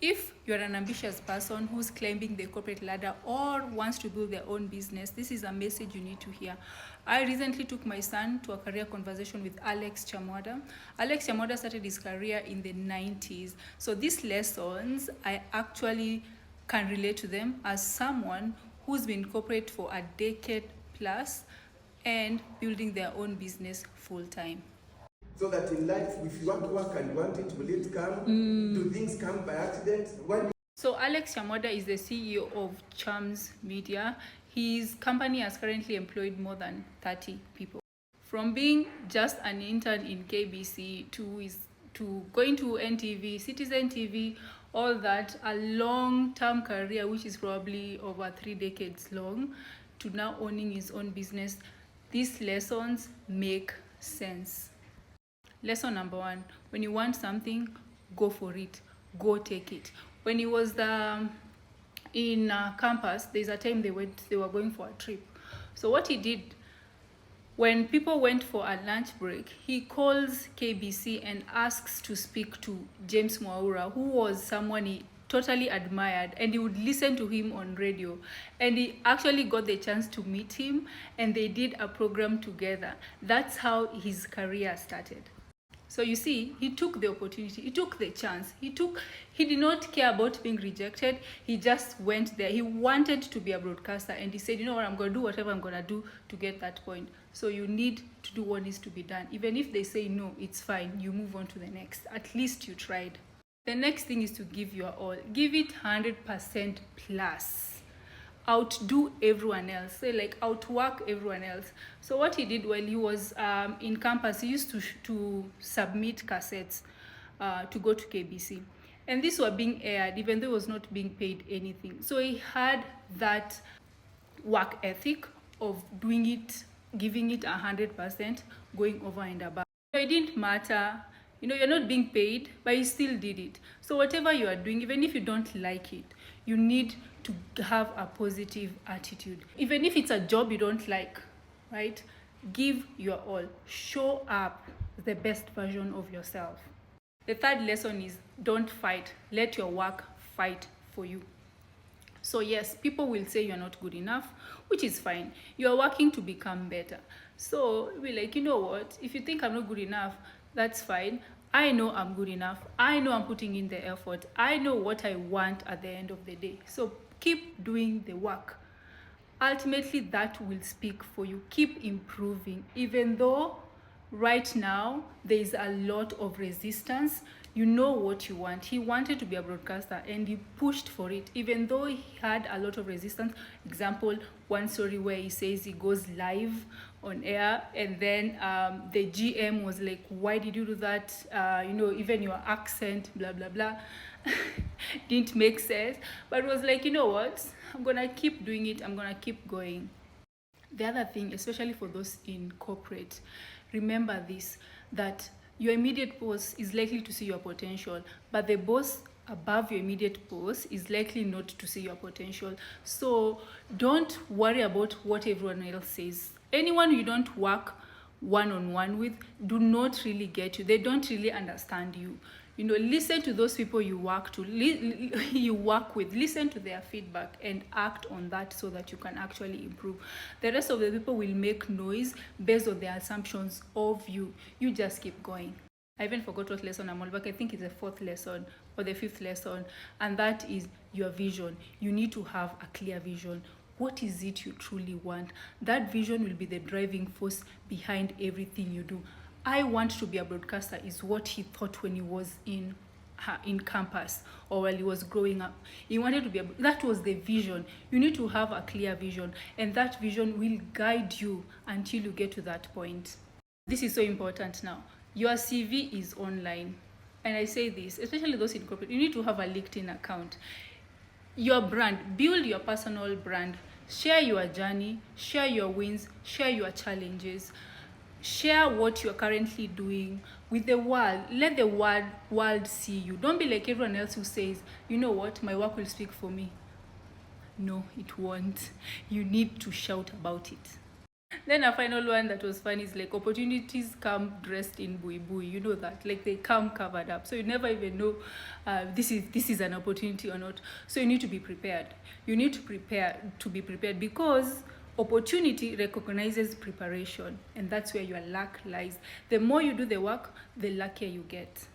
If you're an ambitious person who's climbing the corporate ladder or wants to build their own business, this is a message you need to hear. I recently took my son to a career conversation with Alex Chamwada. Alex Chamwada started his career in the 90s. So these lessons, I actually can relate to them as someone who's been corporate for a decade plus and building their own business full time. So that in life, if you want to work and you want it, will it come? Do things come by accident? So Alex Chamwada is the CEO of Chams Media. His company has currently employed more than 30 people. From being just an intern in KBC to going to NTV, Citizen TV, all that, a long-term career which is probably over 3 decades long, to now owning his own business. These lessons make sense. Lesson number 1, when you want something, go for it, go take it. When he was in campus, there's a time they were going for a trip. So what he did, when people went for a lunch break, he calls KBC and asks to speak to James Mwaura, who was someone he totally admired, and he would listen to him on radio. And he actually got the chance to meet him, and they did a program together. That's how his career started. So you see, he took the opportunity, he took the chance, he did not care about being rejected. He just went there. He wanted to be a broadcaster, and he said, you know what, I'm going to do whatever I'm going to do to get that point. So you need to do what needs to be done. Even if they say no, it's fine. You move on to the next. At least you tried. The next thing is to give your all. Give it 100% plus. Outdo everyone else, say like outwork everyone else. So what he did while he was in campus, he used to submit cassettes to go to KBC, and these were being aired even though he was not being paid anything. So he had that work ethic of doing it, giving it 100%, going over and above. It didn't matter, you're not being paid, but you still did it. So whatever you are doing, even if you don't like it, you need to have a positive attitude. Even if it's a job you don't like, right? Give your all. Show up the best version of yourself. The third lesson is don't fight. Let your work fight for you. So yes, people will say you're not good enough, which is fine. You're working to become better. So we're like, you know what? If you think I'm not good enough, that's fine. I know I'm good enough. I know I'm putting in the effort. I know what I want at the end of the day. So keep doing the work. Ultimately, that will speak for you. Keep improving. Even though right now there is a lot of resistance, you know what you want. He wanted to be a broadcaster and he pushed for it, even though he had a lot of resistance. Example, one story where he says he goes live on air, and then the GM was like, why did you do that? Even your accent, blah blah blah, didn't make sense. But it was like, you know what, I'm gonna keep doing it, I'm gonna keep going. The other thing, especially for those in corporate, remember this, that your immediate boss is likely to see your potential, but the boss above your immediate boss is likely not to see your potential. So don't worry about what everyone else says. Anyone you don't work one-on-one with do not really get you. They don't really understand you. Listen to those people you work with. Listen to their feedback and act on that so that you can actually improve. The rest of the people will make noise based on their assumptions of you. You just keep going. I even forgot what lesson I'm on, but I think it's the 4th lesson or the 5th lesson, and that is your vision. You need to have a clear vision. What is it you truly want? That vision will be the driving force behind everything you do. I want to be a broadcaster is what he thought when he was in campus or while he was growing up. He wanted to be that was the vision. You need to have a clear vision, and that vision will guide you until you get to that point. This is so important now. Your CV is online, and I say this, especially those in corporate, you need to have a LinkedIn account. Your brand, build your personal brand. Share your journey, share your wins, share your challenges. Share what you're currently doing with the world. Let the world see you. Don't be like everyone else who says, you know what, my work will speak for me. No, it won't. You need to shout about it. Then a final one that was fun is like opportunities come dressed in bui bui. You know that, like they come covered up, so you never even know this is an opportunity or not. So you need to be prepared. You need to be prepared because opportunity recognizes preparation, and that's where your luck lies. The more you do the work, the luckier you get.